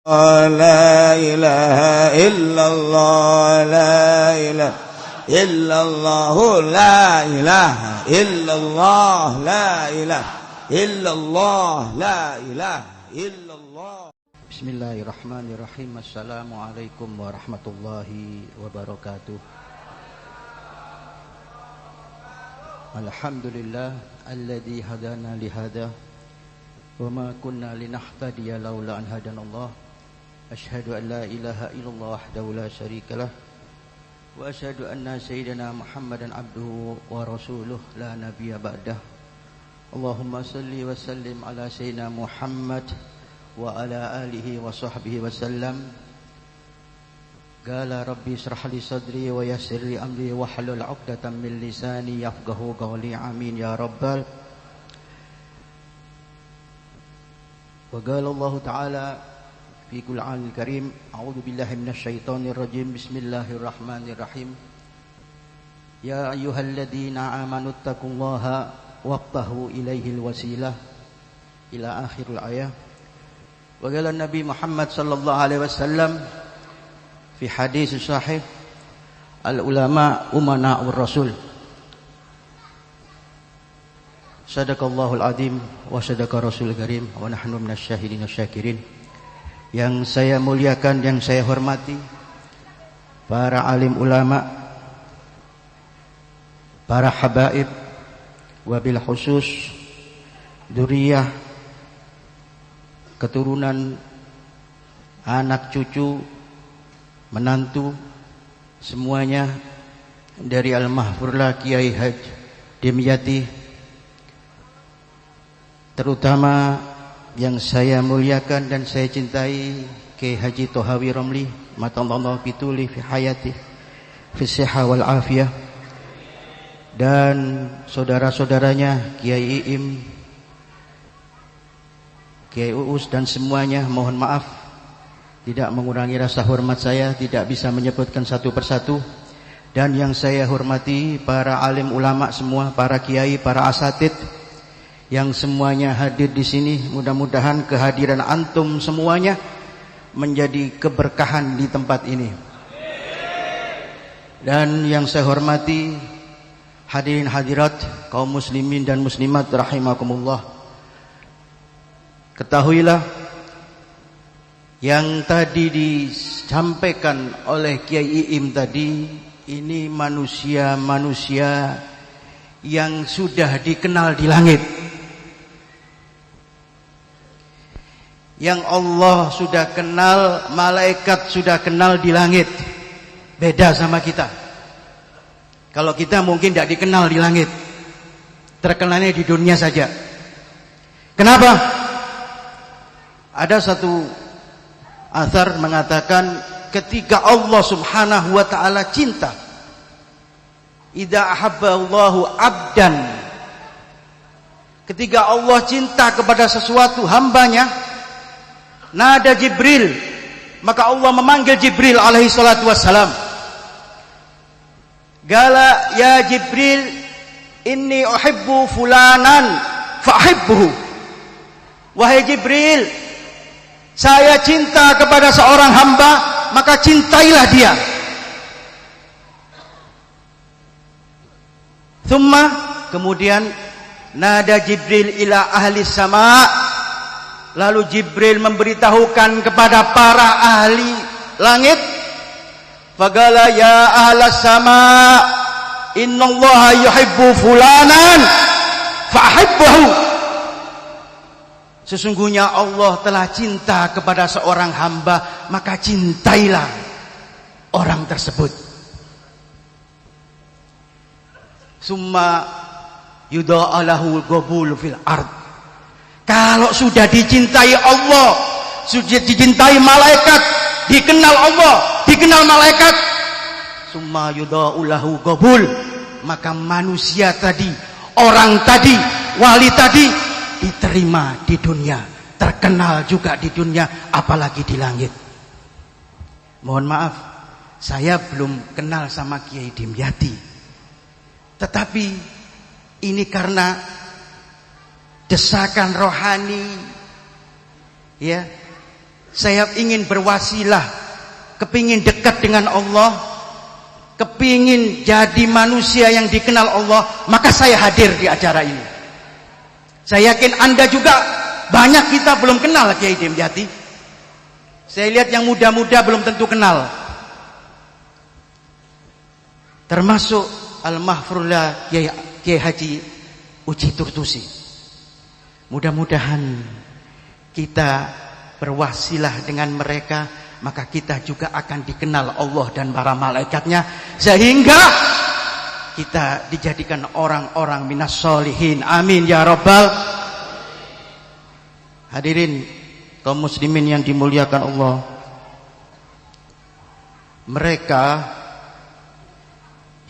لا إله إلا الله لا إله إلا الله لا إله إلا الله لا إله إلا الله لا إله إلا الله. Bismillahirrahmanirrahim. Assalamualaikum warahmatullahi wabarakatuh. Alhamdulillah alladzi hadana lihada wa ma kunna linahtadiya laula an hadanallah. Asyhadu an la ilaha illallah wahdahu la syarikalah wa asyhadu anna sayyidina Muhammadan abduhu wa rasuluh la nabiyya ba'dah. Allahumma salli wa sallim ala sayyidina Muhammad wa ala alihi wa sahbihi wa sallam. Qala rabbi israh li sadri wa yassir li amri wa hlul 'uqdatam min lisani yafqahu qawli. Amin ya rabbal. Wa qala Allah ta'ala fi Qur'anil Karim, a'udzu billahi minasyaitonir rajim. Bismillahirrahmanirrahim. Ya ayyuhalladzina amanu taqullaha wabtahu ilaihil wasilah ila akhiril ayah. Wa qala Nabi Muhammad sallallahu alaihi wasallam fi hadis sahih, al ulama umana'ur rasul. Sadaqallahul azim wa sadaqa rasul karim wa nahnu minasyahidin wasyakirin. Yang saya muliakan, yang saya hormati para alim ulama, para habaib, wabil khusus dzurriyyah, keturunan, anak cucu, menantu, semuanya dari Al-Mahfurlah Kiai Haji Dimyati, terutama yang saya muliakan dan saya cintai Kiai Haji Tohawi Romli, matallahu bituli fi hayati fi sihah wal afiyah, dan saudara-saudaranya Kiai Iim, Kiai Uus dan semuanya. Mohon maaf tidak mengurangi rasa hormat saya, tidak bisa menyebutkan satu persatu. Dan yang saya hormati para alim ulama semua, para kiai, para asatid yang semuanya hadir di sini. Mudah-mudahan kehadiran antum semuanya menjadi keberkahan di tempat ini. Dan yang saya hormati hadirin hadirat kaum muslimin dan muslimat rahimakumullah. Ketahuilah yang tadi disampaikan oleh Kiai Iim tadi, ini manusia-manusia yang sudah dikenal di langit, yang Allah sudah kenal, malaikat sudah kenal di langit. Beda sama kita. Kalau kita mungkin tidak dikenal di langit, terkenalnya di dunia saja. Kenapa? Ada satu athar mengatakan ketika Allah subhanahu wa ta'ala cinta, idza ahabba Allahu abdan, ketika Allah cinta kepada sesuatu hambanya, nada Jibril, maka Allah memanggil Jibril alaihi salatu wassalam. Gala ya Jibril, inni uhibbu fulanan fa'hibbuhu. Wahai Jibril, saya cinta kepada seorang hamba, maka cintailah dia. Thumma, kemudian nada Jibril ila ahli sama', lalu Jibril memberitahukan kepada para ahli langit, faqala ya ahlas sama' innallaha yuhibbu fulanan fa'hibbuhu. Sesungguhnya Allah telah cinta kepada seorang hamba, maka cintailah orang tersebut. Summa yudha'alahu qabul fil ard. Kalau sudah dicintai Allah, sudah dicintai malaikat, dikenal Allah, dikenal malaikat, summa yudha'ulahu qabul, maka manusia tadi, orang tadi, wali tadi diterima di dunia, terkenal juga di dunia, apalagi di langit. Mohon maaf, saya belum kenal sama Kiai Dimyati, tetapi ini karena desakan rohani, ya, saya ingin berwasilah, kepingin dekat dengan Allah, kepingin jadi manusia yang dikenal Allah, maka saya hadir di acara ini. Saya yakin Anda juga, banyak kita belum kenal Kiai Dimyati. Saya lihat yang muda-muda belum tentu kenal. Termasuk Al-Mahfurullah Kiai Haji Uji Turtusi. Mudah-mudahan kita berwasilah dengan mereka, maka kita juga akan dikenal Allah dan para malaikatnya, sehingga kita dijadikan orang-orang minas solihin. Amin ya rabbal. Hadirin kaum muslimin yang dimuliakan Allah, mereka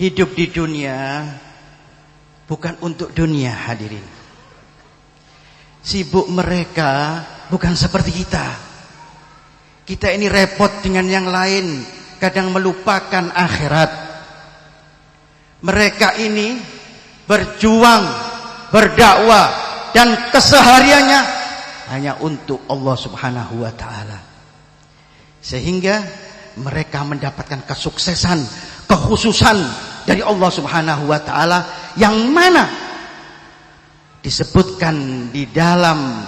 hidup di dunia bukan untuk dunia. Hadirin, sibuk mereka bukan seperti kita. Kita ini repot dengan yang lain, kadang melupakan akhirat. Mereka ini berjuang, berdakwah, dan kesehariannya hanya untuk Allah Subhanahu wa ta'ala. Sehingga mereka mendapatkan kesuksesan, kekhususan dari Allah Subhanahu wa ta'ala, yang mana disebutkan di dalam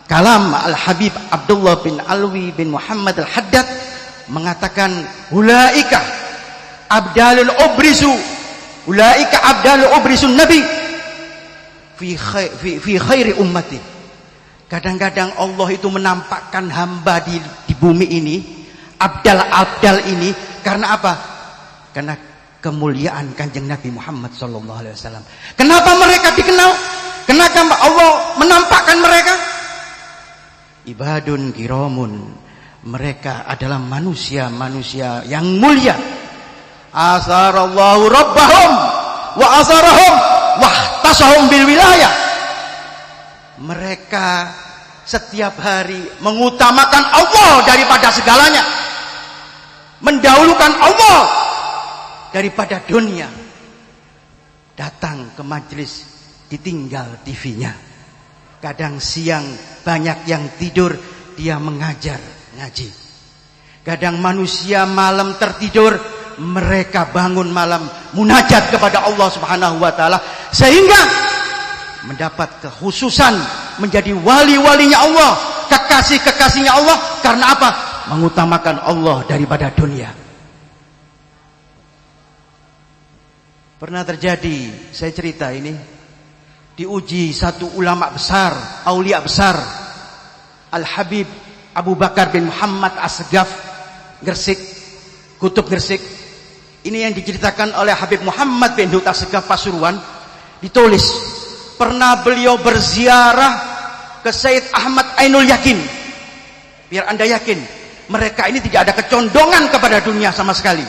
kalam Al-Habib Abdullah bin Alwi bin Muhammad Al-Haddad, mengatakan ulaika abdalul ubrisu, ulaika abdalul ubrisun nabi fi khairi ummati. Kadang-kadang Allah itu menampakkan hamba di bumi ini, abdal-abdal ini, karena apa? Karena kemuliaan Kanjeng Nabi Muhammad sallallahu alaihi wasallam. Kenapa mereka dikenal? Kenapa Allah menampakkan mereka? Ibadun kiramun, mereka adalah manusia-manusia yang mulia. Asarallahu rabbahum wa asarahum wahtasahum bil wilayah. Mereka setiap hari mengutamakan Allah daripada segalanya, mendahulukan Allah daripada dunia. Datang ke majelis ditinggal TV-nya. Kadang siang banyak yang tidur, dia mengajar ngaji. Kadang manusia malam tertidur, mereka bangun malam munajat kepada Allah Subhanahu wa ta'ala, sehingga mendapat kekhususan menjadi wali-walinya Allah, kekasih-kekasihnya Allah. Karena apa? Mengutamakan Allah daripada dunia. Pernah terjadi, saya cerita ini, diuji satu ulama besar, aulia besar, Al-Habib Abu Bakar bin Muhammad As-Segaf, Gresik, Kutub Gresik. Ini yang diceritakan oleh Habib Muhammad bin Hud As-Segaf Pasuruan. Ditulis, pernah beliau berziarah ke Sayyid Ahmad Ainul Yakin. Biar Anda yakin, mereka ini tidak ada kecondongan kepada dunia sama sekali.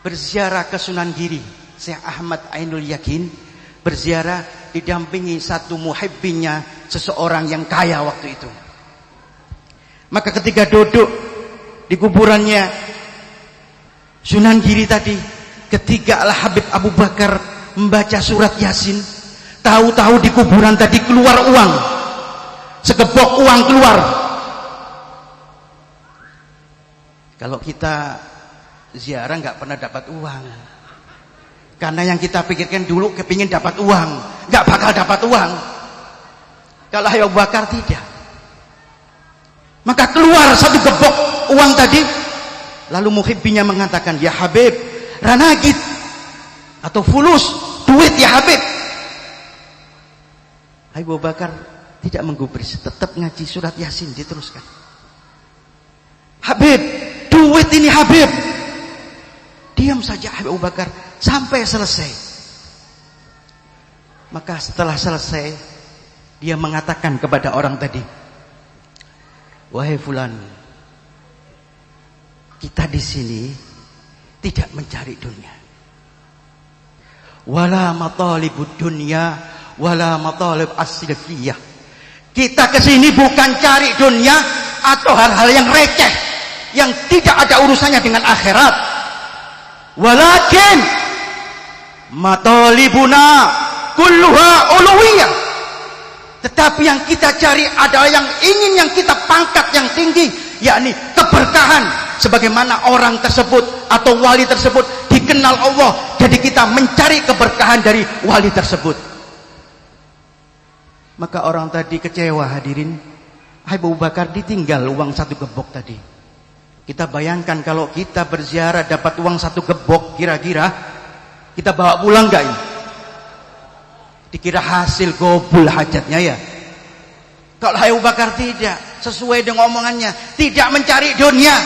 Berziarah ke Sunan Giri, Syekh Ahmad Ainul Yakin berziarah didampingi satu muhibbinnya, seseorang yang kaya waktu itu. Maka ketika duduk di kuburannya Sunan Giri tadi, ketika Al-Habib Abu Bakar membaca surat Yasin, tahu-tahu di kuburan tadi keluar uang, segebok uang keluar. Kalau kita ziarah nggak pernah dapat uang, karena yang kita pikirkan dulu kepingin dapat uang, nggak bakal dapat uang. Kalau Abu Bakar tidak, maka keluar satu gebok uang tadi. Lalu muhibbinya mengatakan, ya Habib, ranagit atau fulus, duit ya Habib. Abu Bakar tidak menggubris, tetap ngaji surat Yasin, diteruskan. Habib, duit ini Habib. Diam saja Abu Bakar sampai selesai. Maka setelah selesai, dia mengatakan kepada orang tadi, wahai fulan, kita di sini tidak mencari dunia. Wala matalibud dunya wala matalib as-silfiyah. Kita ke sini bukan cari dunia atau hal-hal yang receh yang tidak ada urusannya dengan akhirat. Walakin matalibuna kulluha uluwiyah. Tetapi yang kita cari adalah yang kita pangkat yang tinggi, yakni keberkahan. Sebagaimana orang tersebut atau wali tersebut dikenal Allah, jadi kita mencari keberkahan dari wali tersebut. Maka orang tadi kecewa, hadirin. Abu Bakar ditinggal uang 1 gebok tadi. Kita bayangkan kalau kita berziarah dapat uang 1 gebok, kira-kira kita bawa pulang gak ini? Dikira hasil gobul hajatnya ya. Kalau Abu Bakar tidak, sesuai dengan omongannya, tidak mencari dunia,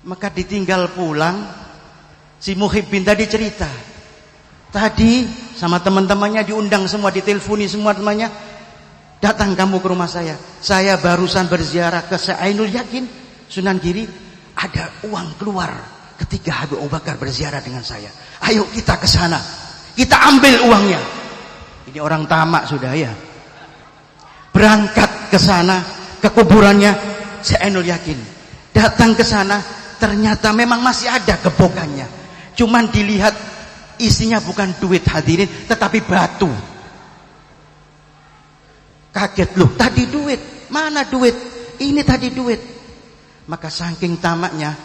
maka ditinggal pulang. Si Muhibbin tadi cerita, tadi sama teman-temannya diundang semua, diteleponi semua temannya, datang kamu ke rumah saya barusan berziarah ke Ainul Yakin, Sunan Giri, ada uang keluar ketika Abu Bakar berziarah dengan saya. Ayo kita ke sana, kita ambil uangnya. Ini orang tamak sudah ya. Berangkat ke sana, ke kuburannya Ainul Yakin. Datang ke sana, ternyata memang masih ada gebokannya. Cuman dilihat isinya bukan duit, hadirin, tetapi batu. Kaget, loh tadi duit, mana duit? Ini tadi duit. Maka saking tamaknya,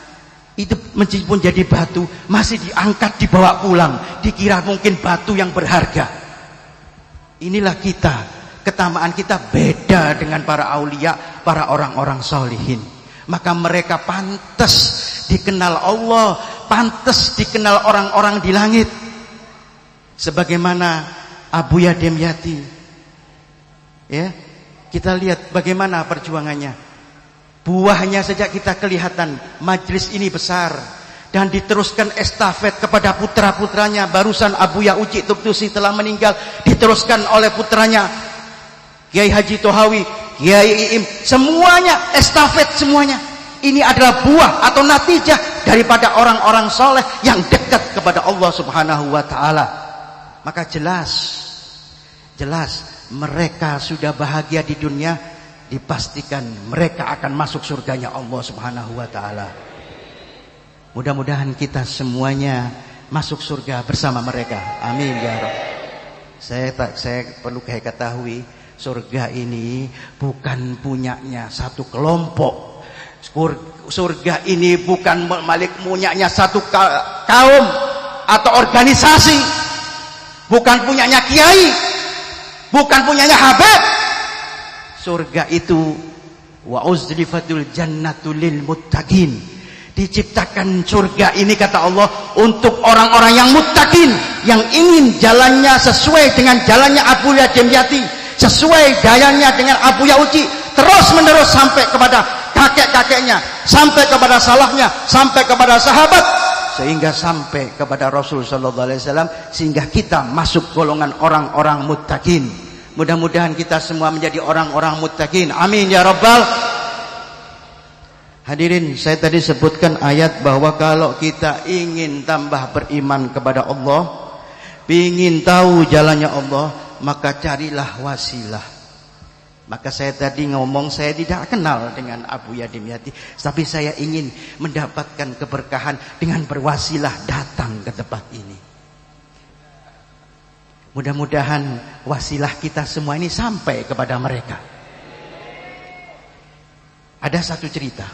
itu meskipun jadi batu masih diangkat, dibawa pulang, dikira mungkin batu yang berharga. Inilah kita, ketamaan kita beda dengan para aulia, para orang-orang solihin. Maka mereka pantas dikenal Allah, pantas dikenal orang-orang di langit. Sebagaimana Abu Yadim Yati, ya, kita lihat bagaimana perjuangannya. Buahnya sejak kita kelihatan, majlis ini besar dan diteruskan estafet kepada putra-putranya. Barusan Abu Ya'uci Tubtusi telah meninggal, diteruskan oleh putranya Kiai Haji Tohawi, Kiai Iim, semuanya estafet semuanya. Ini adalah buah atau natijah daripada orang-orang soleh yang dekat kepada Allah Subhanahu wa ta'ala. Maka jelas mereka sudah bahagia di dunia, dipastikan mereka akan masuk surganya Allah Subhanahu wa ta'ala. Mudah-mudahan kita semuanya masuk surga bersama mereka. Amin ya Rabb. Saya perlu ketahui, surga ini bukan punyanya satu kelompok. Surga ini bukan punyanya satu kaum atau organisasi, bukan punyanya kiai, bukan punyanya habib. Surga itu wa uzlifatul jannatu lil muttaqin. Diciptakan surga ini, kata Allah, untuk orang-orang yang muttaqin, yang ingin jalannya sesuai dengan jalannya Abu Yadim Yati, sesuai jalannya dengan Abu Ya'uci, terus menerus sampai kepada kakek-kakeknya, sampai kepada salafnya, sampai kepada sahabat, sehingga sampai kepada Rasul sallallahu alaihi wasallam, sehingga kita masuk golongan orang-orang muttaqin. Mudah-mudahan kita semua menjadi orang-orang muttaqin. Amin ya rabbal. Hadirin, saya tadi sebutkan ayat bahwa kalau kita ingin tambah beriman kepada Allah, ingin tahu jalannya Allah, maka carilah wasilah. Maka saya tadi ngomong, saya tidak kenal dengan Abu Yadim Yati, tapi saya ingin mendapatkan keberkahan dengan berwasilah datang ke tempat ini. Mudah-mudahan wasilah kita semua ini sampai kepada mereka. Ada satu cerita.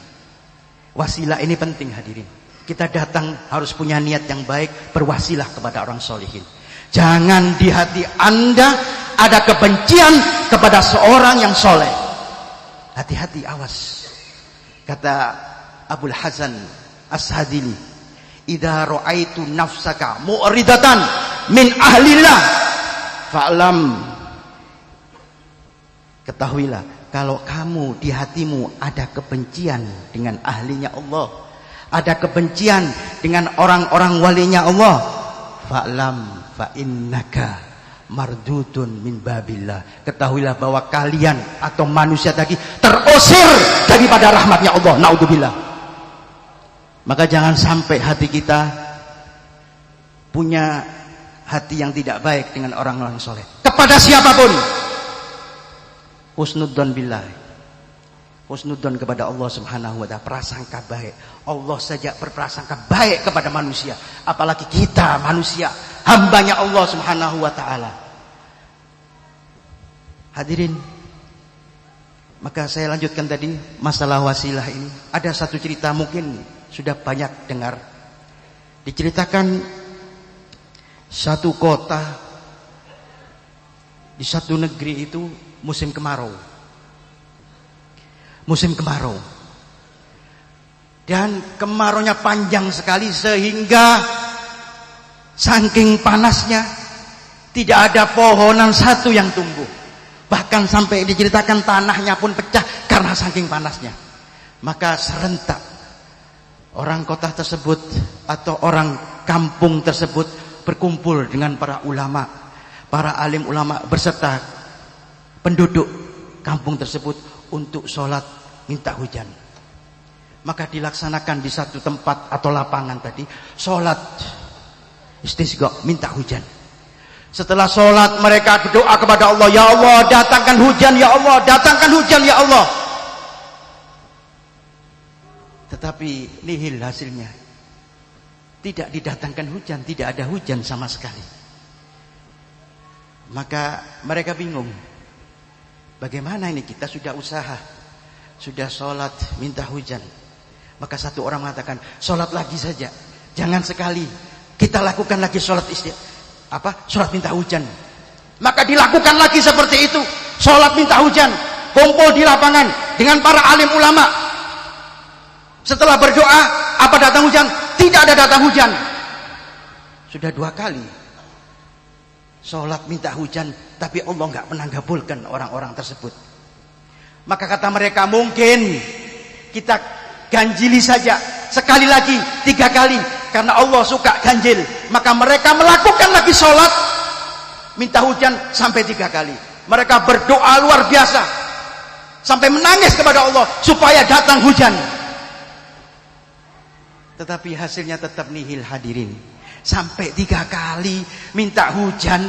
Wasilah ini penting, hadirin. Kita datang harus punya niat yang baik, berwasilah kepada orang solihin. Jangan di hati Anda ada kebencian kepada seorang yang soleh. Hati-hati, awas. Kata Abul Hasan As-Sadili, idza ra'aitu nafsaka mu'ridatan min ahlillah fa'lam, ketahuilah, kalau kamu di hatimu ada kebencian dengan ahlinya Allah, ada kebencian dengan orang-orang walinya Allah, fa'lam fa innaka mardudun min babillah, ketahuilah bahwa kalian atau manusia tadi terusir daripada rahmatnya Allah. Naudzubillah. Maka jangan sampai hati kita punya hati yang tidak baik dengan orang-orang soleh kepada siapapun. Husnudzon billah, husnudzon kepada Allah Subhanahu wa ta'ala, prasangka baik. Allah saja berprasangka baik kepada manusia, apalagi kita manusia, hambanya Allah Subhanahu wa ta'ala. Hadirin, maka saya lanjutkan tadi masalah wasilah ini. Ada satu cerita mungkin sudah banyak dengar. Diceritakan satu kota di satu negeri itu musim kemarau. Musim kemarau. Dan kemaraunya panjang sekali sehingga saking panasnya tidak ada pohonan satu yang tumbuh. Bahkan sampai diceritakan tanahnya pun pecah karena saking panasnya. Maka serentak orang kota tersebut atau orang kampung tersebut berkumpul dengan para ulama, para alim ulama beserta penduduk kampung tersebut untuk sholat minta hujan. Maka dilaksanakan di satu tempat atau lapangan tadi sholat istisqa minta hujan. Setelah sholat mereka berdoa kepada Allah, ya Allah datangkan hujan, ya Allah datangkan hujan, ya Allah. Tetapi nihil hasilnya. Tidak didatangkan hujan, tidak ada hujan sama sekali. Maka mereka bingung. Bagaimana ini, kita sudah usaha, sudah sholat minta hujan. Maka satu orang mengatakan, sholat lagi saja, jangan sekali kita lakukan lagi sholat sholat minta hujan. Maka dilakukan lagi seperti itu, sholat minta hujan, kumpul di lapangan dengan para alim ulama. Setelah berdoa, apa datang hujan? Tidak ada datang hujan. Sudah 2 kali sholat minta hujan, tapi Allah nggak pernah ngabulkan orang-orang tersebut. Maka kata mereka, mungkin kita ganjili saja sekali lagi, 3 kali, karena Allah suka ganjil. Maka mereka melakukan lagi sholat minta hujan sampai 3 kali. Mereka berdoa luar biasa sampai menangis kepada Allah supaya datang hujan. Tetapi hasilnya tetap nihil, hadirin. Sampai 3 kali minta hujan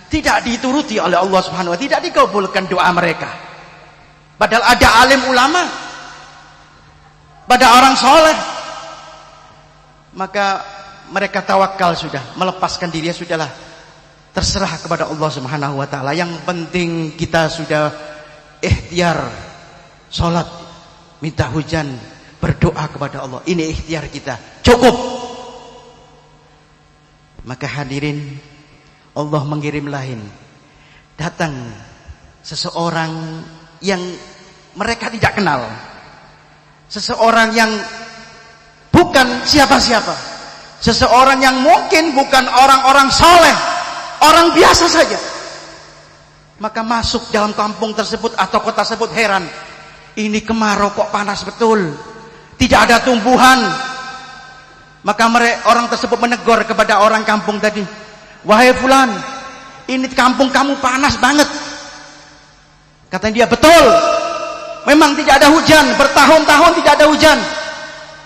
tidak dituruti oleh Allah Subhanahu wa taala, tidak dikabulkan doa mereka. Padahal ada alim ulama, pada orang soleh. Maka mereka tawakal sudah, melepaskan diri, sudahlah, terserah kepada Allah Subhanahu wa taala. Yang penting kita sudah ikhtiar salat minta hujan, berdoa kepada Allah. Ini ikhtiar kita, cukup. Maka hadirin, Allah mengirim lain. Datang seseorang yang mereka tidak kenal. Seseorang yang bukan siapa-siapa. Seseorang yang mungkin bukan orang-orang soleh, orang biasa saja. Maka masuk dalam kampung tersebut atau kota tersebut, heran. Ini kemarau kok panas betul, tidak ada tumbuhan. Maka orang tersebut menegur kepada orang kampung tadi, wahai fulan, ini kampung kamu panas banget. Katanya dia, betul, memang tidak ada hujan, bertahun-tahun tidak ada hujan.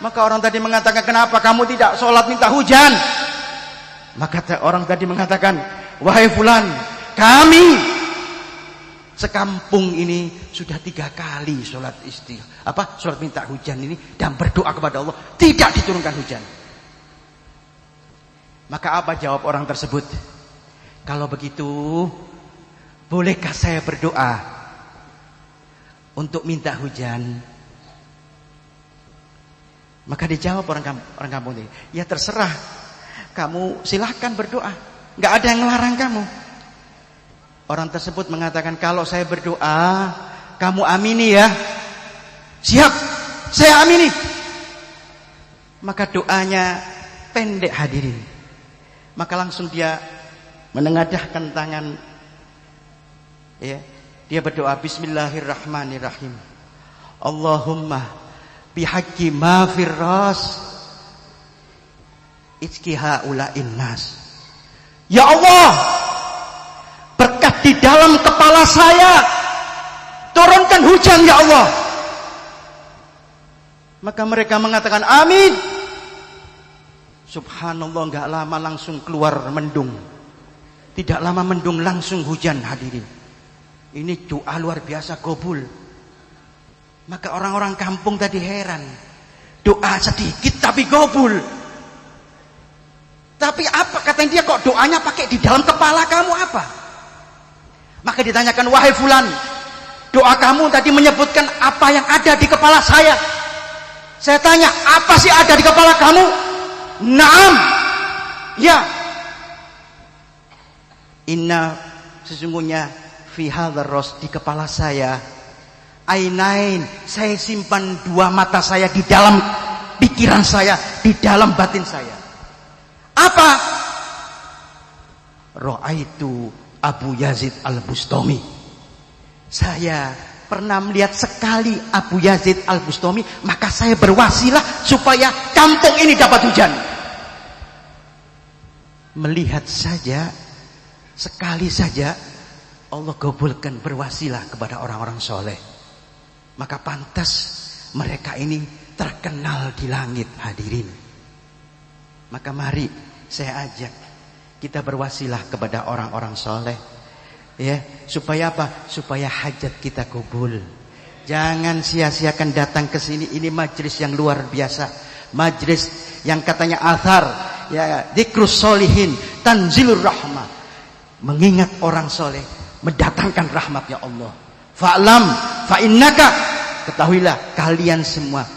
Maka orang tadi mengatakan, kenapa kamu tidak sholat minta hujan? Maka orang tadi mengatakan, wahai fulan, kami sekampung ini sudah 3 kali sholat sholat minta hujan ini dan berdoa kepada Allah, tidak diturunkan hujan. Maka apa jawab orang tersebut? Kalau begitu, bolehkah saya berdoa untuk minta hujan? Maka dijawab orang kampung ini, ya terserah, kamu silahkan berdoa, nggak ada yang melarang kamu. Orang tersebut mengatakan, kalau saya berdoa, kamu amini ya. Siap, saya amini. Maka doanya pendek, hadirin. Maka langsung dia menengadahkan tangan, ya, dia berdoa, Bismillahirrahmanirrahim, Allahumma bihaqqi ma firras itqi haula'in nas. Ya Allah, berkat di dalam kepala saya, turunkan hujan ya Allah. Maka mereka mengatakan amin. Subhanallah, enggak lama langsung keluar mendung. Tidak lama mendung langsung hujan, hadirin. Ini doa luar biasa, kabul. Maka orang-orang kampung tadi heran, doa sedikit tapi kabul. Tapi apa, katanya dia, kok doanya pakai di dalam kepala kamu apa? Maka ditanyakan, wahai fulan, doa kamu tadi menyebutkan apa yang ada di kepala saya. Saya tanya, apa sih ada di kepala kamu? Naam. Ya. Inna, sesungguhnya fi hadzal ras, di kepala saya, ainain, saya simpan dua mata saya di dalam pikiran saya, di dalam batin saya. Apa? Ra'aitu Abu Yazid Al-Bustami. Saya pernah melihat sekali Abu Yazid Al-Bustami, maka saya berwasilah supaya kampung ini dapat hujan. Melihat saja, sekali saja Allah kabulkan berwasilah kepada orang-orang soleh, maka pantas mereka ini terkenal di langit, hadirin. Maka mari saya ajak kita berwasilah kepada orang-orang soleh, ya, supaya apa? Supaya hajat kita kabul. Jangan sia-siakan datang ke sini. Ini majlis yang luar biasa, majlis yang katanya athar, ya, dzikrus solihin tanzilur rahmah, mengingat orang soleh mendatangkan rahmatnya Allah. Fa'lam fa'innaka, ketahuilah kalian semua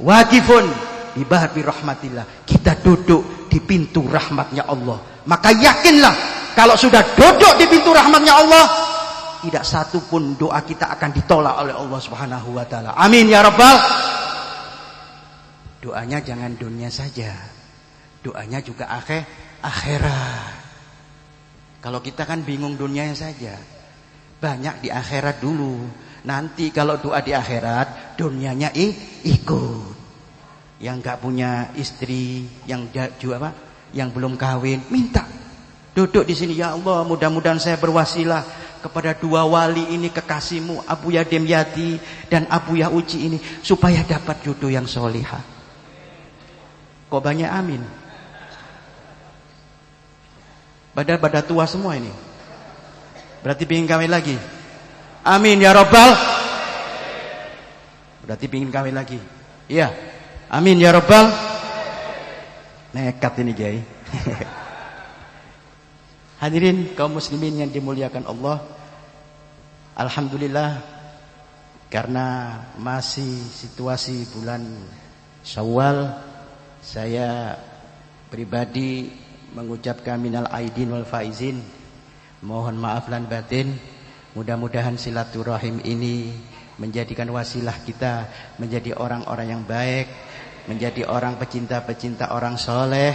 waqifun bi babi rahmatillah, kita duduk di pintu rahmatnya Allah. Maka yakinlah, kalau sudah duduk di pintu rahmatnya Allah, tidak satu pun doa kita akan ditolak oleh Allah Subhanahu wa taala. Amin ya rabbal. Doanya jangan dunia saja, doanya juga akhirat. Kalau kita kan bingung dunianya saja, banyak di akhirat dulu. Nanti kalau doa di akhirat, dunianya ikut. Yang gak punya istri, yang yang belum kawin, minta duduk di sini. Ya Allah, mudah-mudahan saya berwasilah kepada dua wali ini, kekasihmu Abuya Demyati dan Abuya Uci ini, supaya dapat jodoh yang solihah. Kok banyak amin? Pada tua semua ini. Berarti pingin kawin lagi. Amin ya rabbal. Berarti pingin kawin lagi. Iya. Amin ya rabbal. Nekat ini Kiai. Hadirin kaum muslimin yang dimuliakan Allah, alhamdulillah, karena masih situasi bulan Syawal, saya pribadi mengucapkan minal aidin wal faizin, mohon maaf lan batin. Mudah-mudahan silaturahim ini menjadikan wasilah kita menjadi orang-orang yang baik, menjadi orang pecinta-pecinta orang soleh,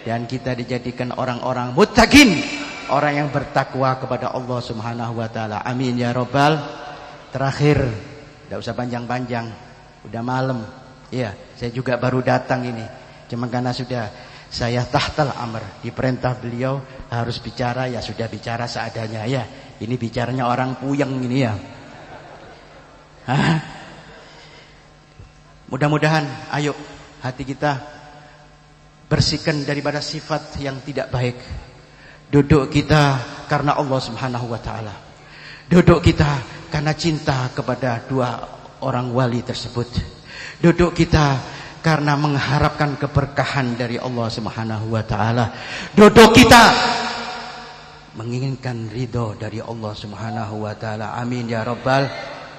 dan kita dijadikan orang-orang muttaqin, orang yang bertakwa kepada Allah Subhanahu wa taala. Amin ya rabbal. Terakhir, tidak usah panjang-panjang, udah malam. Iya, saya juga baru datang ini. Cuma karena sudah saya tahtal amr, diperintah beliau harus bicara, ya sudah bicara seadanya ya. Ini bicaranya orang puyeng ini ya. Mudah-mudahan ayo hati kita bersihkan daripada sifat yang tidak baik. Duduk kita karena Allah Subhanahu wa taala. Duduk kita karena cinta kepada dua orang wali tersebut. Duduk kita karena mengharapkan keberkahan dari Allah Subhanahu wa taala. Duduk kita menginginkan ridho dari Allah Subhanahu wa taala. Amin ya rabbal.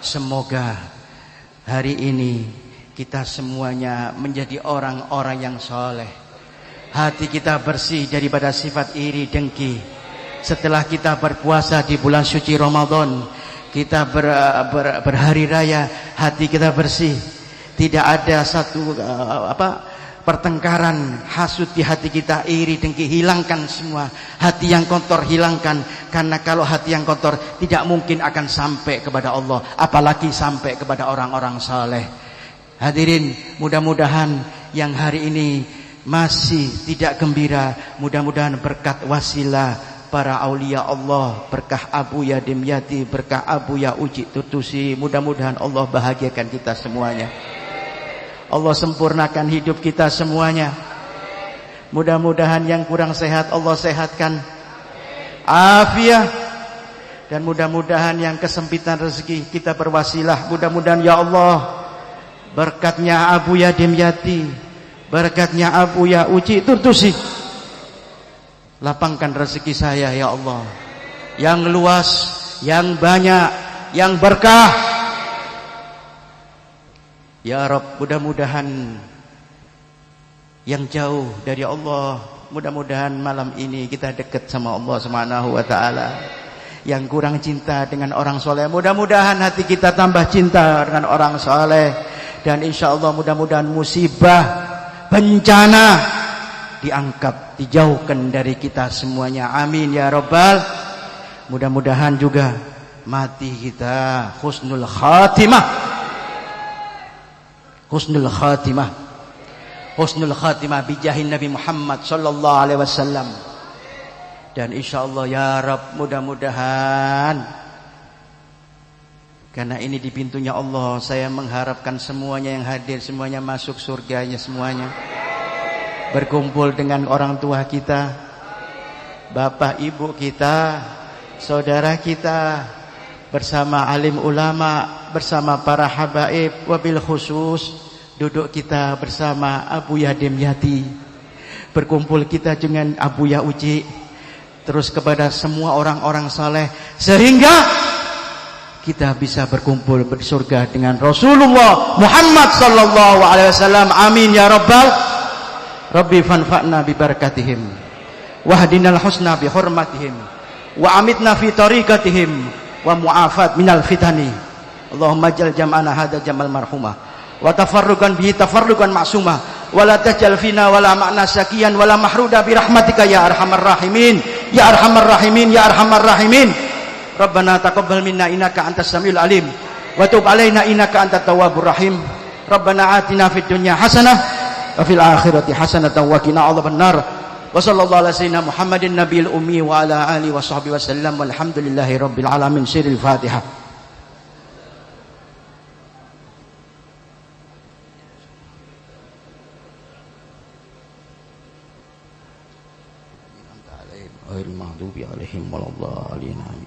Semoga hari ini kita semuanya menjadi orang-orang yang soleh. Hati kita bersih daripada sifat iri dengki. Setelah kita berpuasa di bulan suci Ramadan, kita berhari raya, hati kita bersih. Tidak ada satu pertengkaran, hasud di hati kita, iri dengki, hilangkan semua. Hati yang kotor hilangkan, karena kalau hati yang kotor tidak mungkin akan sampai kepada Allah, apalagi sampai kepada orang-orang saleh. Hadirin, mudah-mudahan yang hari ini masih tidak gembira, mudah-mudahan berkat wasilah para aulia Allah, berkah Abuya Demyati, berkah Abuya Uci Tutusi, mudah-mudahan Allah bahagiakan kita semuanya. Allah sempurnakan hidup kita semuanya. Mudah-mudahan yang kurang sehat Allah sehatkan, afiah. Dan mudah-mudahan yang kesempitan rezeki kita berwasilah, mudah-mudahan ya Allah berkatnya Abuya Demyati, berkatnya Abuya Uci Tutusi, lapangkan rezeki saya ya Allah yang luas, yang banyak, yang berkah. Ya Rabb, mudah-mudahan yang jauh dari Allah, mudah-mudahan malam ini kita dekat sama Allah Subhanahu wa taala. Yang kurang cinta dengan orang soleh, mudah-mudahan hati kita tambah cinta dengan orang soleh. Dan insya Allah mudah-mudahan musibah, bencana diangkat, dijauhkan dari kita semuanya. Amin ya Rabbal. Mudah-mudahan juga mati kita husnul khatimah. Husnul khatimah. Husnul khatimah bijahin Nabi Muhammad sallallahu alaihi wasallam. Dan insyaallah ya Rabb, mudah-mudahan karena ini di pintunya Allah, saya mengharapkan semuanya yang hadir, semuanya masuk surganya semuanya. Berkumpul dengan orang tua kita, bapak ibu kita, saudara kita, bersama alim ulama, bersama para habaib, wabil khusus duduk kita bersama Abu Yadim Yati, berkumpul kita dengan Abu Ya Uci, terus kepada semua orang-orang saleh, sehingga kita bisa berkumpul bersurga dengan Rasulullah Muhammad sallallahu alaihi wasallam. Amin ya rabbal. Rabbi fanfa'na bi barakatihim wahdinal husna bi hurmatihim wa amitna fi tariqatihim wa mu'afat minal fitani. Allahumma jal jam'ana hadza jamal marhumah wa tafarruqan bihi tafarruqan ma'sumah wa la tajal fina wala ma'na sakiyan wala mahruda bi rahmatika ya arhamar rahimin ya arhamar rahimin ya arhamar rahimin. Rabbana taqabbal minna innaka antas samiul alim wa tub alaina innaka antat tawwabur rahim. Rabbana atina fid dunya hasanah wa fil akhirati hasanatan wa qina adzabannar. Wa sallallahu ala sayyidina Muhammadin nabiyil ummi wa ala alihi wa sahbihi wasallam walhamdulillahi rabbil alamin. Siril Fatihah.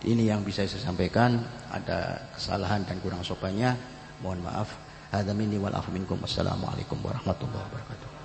Ini yang bisa saya sampaikan. Ada kesalahan dan kurang sopannya, mohon maaf. Hadza minni wal afu minkum. Wassalamualaikum warahmatullahi wabarakatuh.